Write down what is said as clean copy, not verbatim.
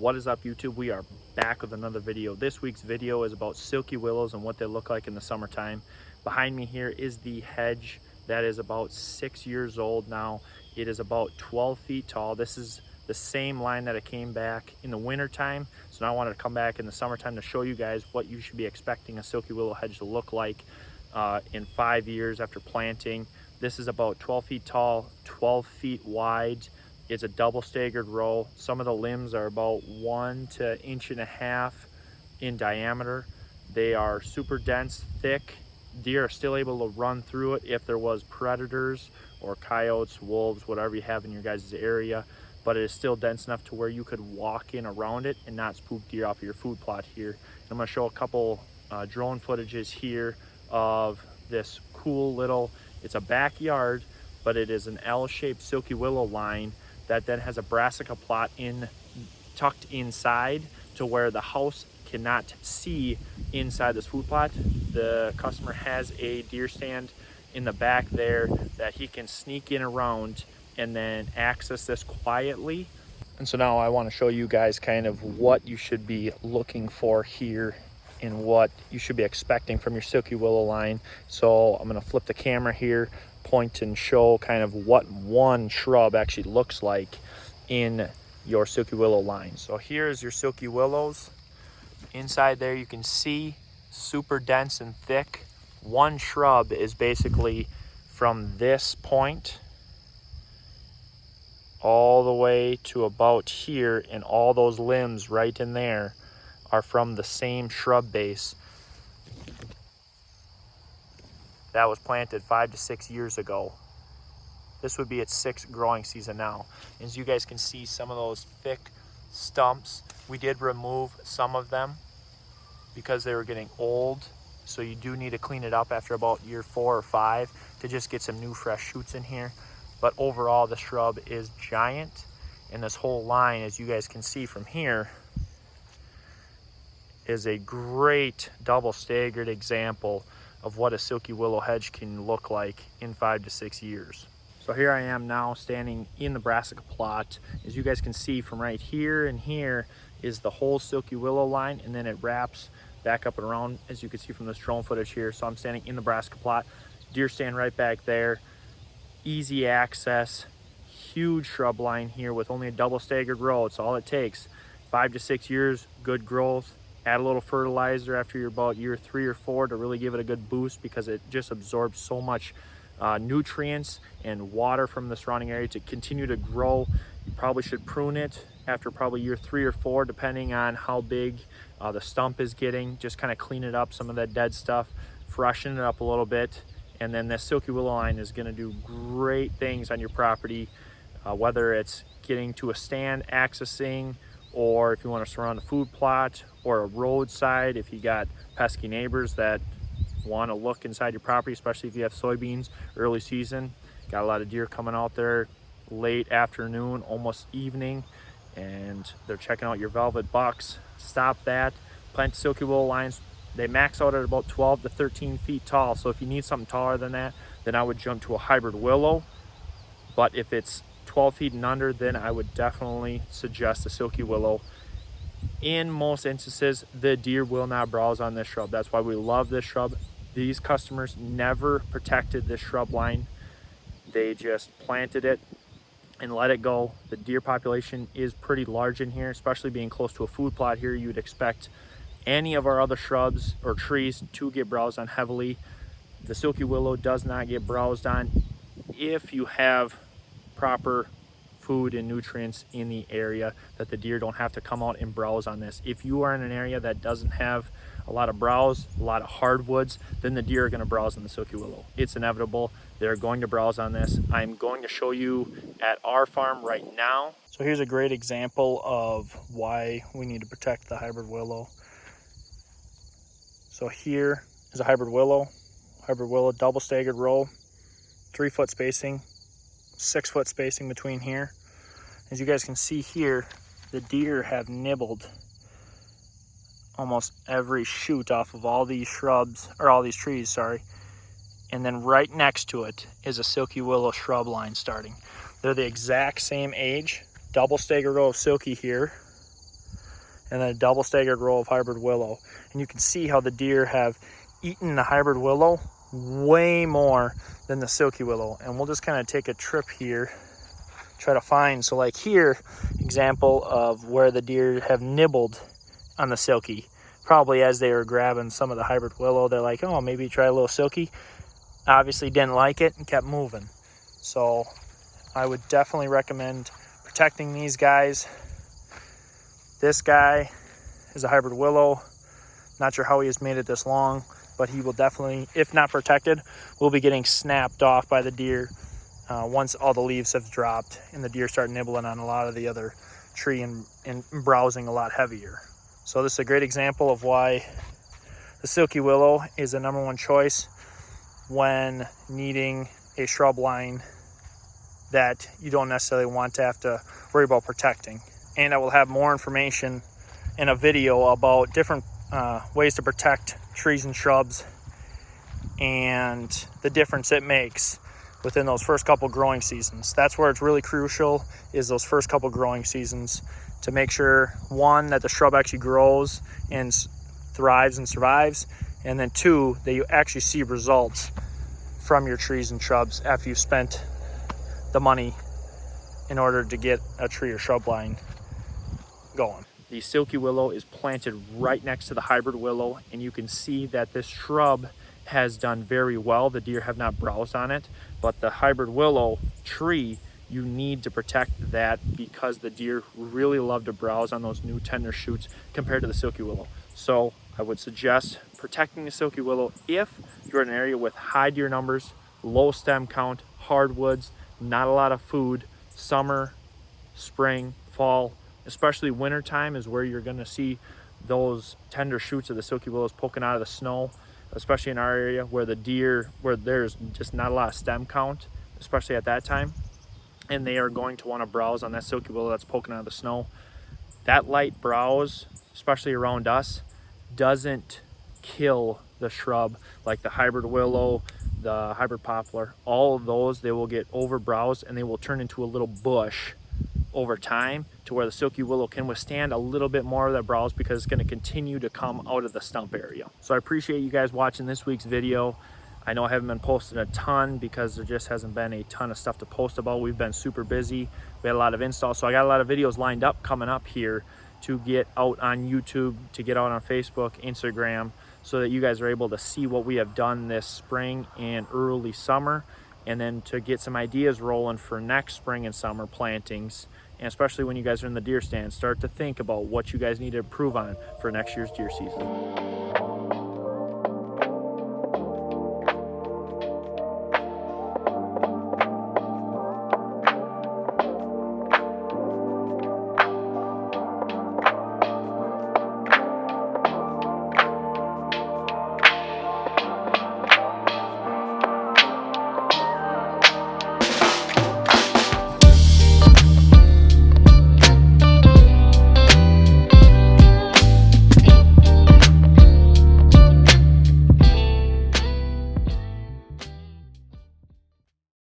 What is up, YouTube? We are back with another video. This week's video is about silky willows and what they look like in the summertime. Behind me here is the hedge that is about 6 years old now. It is about 12 feet tall. This is the same line that it came back in the winter time. So now I wanted to come back in the summertime to show you guys what you should be expecting a silky willow hedge to look like in 5 years after planting. This is about 12 feet tall, 12 feet wide. It's a double staggered row. Some of the limbs are about 1 to 1.5 inches in diameter. They are super dense, thick. Deer are still able to run through it if there was predators or coyotes, wolves, whatever you have in your guys' area, but it is still dense enough to where you could walk in around it and not spook deer off of your food plot here. I'm going to show a couple drone footages here of this cool little, it's a backyard, but it is an L-shaped silky willow line that then has a brassica plot tucked inside to where the house cannot see inside this food plot. The customer has a deer stand in the back there that he can sneak in around and then access this quietly. And so now I want to show you guys kind of what you should be looking for here and what you should be expecting from your silky willow line. So I'm going to flip the camera here, point and show kind of what one shrub actually looks like in your silky willow line. So here's your silky willows. Inside there you can see super dense and thick. One shrub is basically from this point all the way to about here, and all those limbs right in there are from the same shrub base that was planted 5 to 6 years ago. This would be its 6th growing season now. As you guys can see, some of those thick stumps, we did remove some of them because they were getting old. So you do need to clean it up after about year 4 or 5 to just get some new fresh shoots in here. But overall, the shrub is giant. And this whole line, as you guys can see from here, is a great double staggered example of what a silky willow hedge can look like in 5 to 6 years. So here I am now standing in the brassica plot. As you guys can see from right here and here is the whole silky willow line, and then it wraps back up and around, as you can see from this drone footage here. So I'm standing in the brassica plot, deer stand right back there, easy access, huge shrub line here with only a double staggered row. It's all it takes. 5 to 6 years, good growth. Add a little fertilizer after you're about year 3 or 4 to really give it a good boost, because it just absorbs so much nutrients and water from the surrounding area to continue to grow. You probably should prune it after probably year 3 or 4, depending on how big the stump is getting. Just kind of clean it up, some of that dead stuff, freshen it up a little bit, and then this silky willow line is going to do great things on your property, whether it's getting to a stand, accessing, or if you want to surround a food plot or a roadside, if you got pesky neighbors that want to look inside your property, especially if you have soybeans early season. Got a lot of deer coming out there late afternoon, almost evening, and they're checking out your velvet bucks. Stop that. Plant silky willow lines. They max out at about 12 to 13 feet tall. So if you need something taller than that, then I would jump to a hybrid willow. But if it's 12 feet and under, then I would definitely suggest a silky willow. In most instances, the deer will not browse on this shrub. That's why we love this shrub. These customers never protected this shrub line. They just planted it and let it go. The deer population is pretty large in here, especially being close to a food plot here. You would expect any of our other shrubs or trees to get browsed on heavily. The silky willow does not get browsed on if you have proper food and nutrients in the area, that the deer don't have to come out and browse on this. If you are in an area that doesn't have a lot of browse, a lot of hardwoods, then the deer are going to browse on the silky willow. It's inevitable. They're going to browse on this. I'm going to show you at our farm right now. So here's a great example of why we need to protect the hybrid willow. So here is a hybrid willow double staggered row, 3 foot spacing, 6 foot spacing between here. As you guys can see here, the deer have nibbled almost every shoot off of all these shrubs, or all these trees, sorry. And then right next to it is a silky willow shrub line starting. They're the exact same age, double stagger row of silky here. and then a double staggered row of hybrid willow. And you can see how the deer have eaten the hybrid willow way more than the silky willow. And we'll just kind of take a trip here, try to find, so like here, example of where the deer have nibbled on the silky. Probably as they were grabbing some of the hybrid willow, they're like, oh, maybe try a little silky. Obviously didn't like it and kept moving. So I would definitely recommend protecting these guys. This guy is a hybrid willow. Not sure how he has made it this long, but he will definitely, if not protected, will be getting snapped off by the deer once all the leaves have dropped and the deer start nibbling on a lot of the other tree and browsing a lot heavier. So this is a great example of why the silky willow is a #1 choice when needing a shrub line that you don't necessarily want to have to worry about protecting. And I will have more information in a video about different ways to protect trees and shrubs and the difference it makes within those first couple growing seasons. That's where it's really crucial, is those first couple growing seasons, to make sure, one, that the shrub actually grows and thrives and survives, and then two, that you actually see results from your trees and shrubs after you've spent the money in order to get a tree or shrub line going. The silky willow is planted right next to the hybrid willow, and you can see that this shrub has done very well. The deer have not browsed on it, but the hybrid willow tree, you need to protect that because the deer really love to browse on those new tender shoots compared to the silky willow. So I would suggest protecting the silky willow if you're in an area with high deer numbers, low stem count, hardwoods, not a lot of food. Summer, spring, fall, especially winter time is where you're going to see those tender shoots of the silky willows poking out of the snow, especially in our area where the deer, where there's just not a lot of stem count, especially at that time. And they are going to want to browse on that silky willow that's poking out of the snow. That light browse, especially around us, doesn't kill the shrub like the hybrid willow, the hybrid poplar. All of those, they will get over browsed and they will turn into a little bush over time, to where the silky willow can withstand a little bit more of that browse because it's going to continue to come out of the stump area. So I appreciate you guys watching this week's video. I know I haven't been posting a ton because there just hasn't been a ton of stuff to post about. We've been super busy. We had a lot of installs, so I got a lot of videos lined up coming up here to get out on YouTube, to get out on Facebook, Instagram, so that you guys are able to see what we have done this spring and early summer, and then to get some ideas rolling for next spring and summer plantings. And especially when you guys are in the deer stand, start to think about what you guys need to improve on for next year's deer season.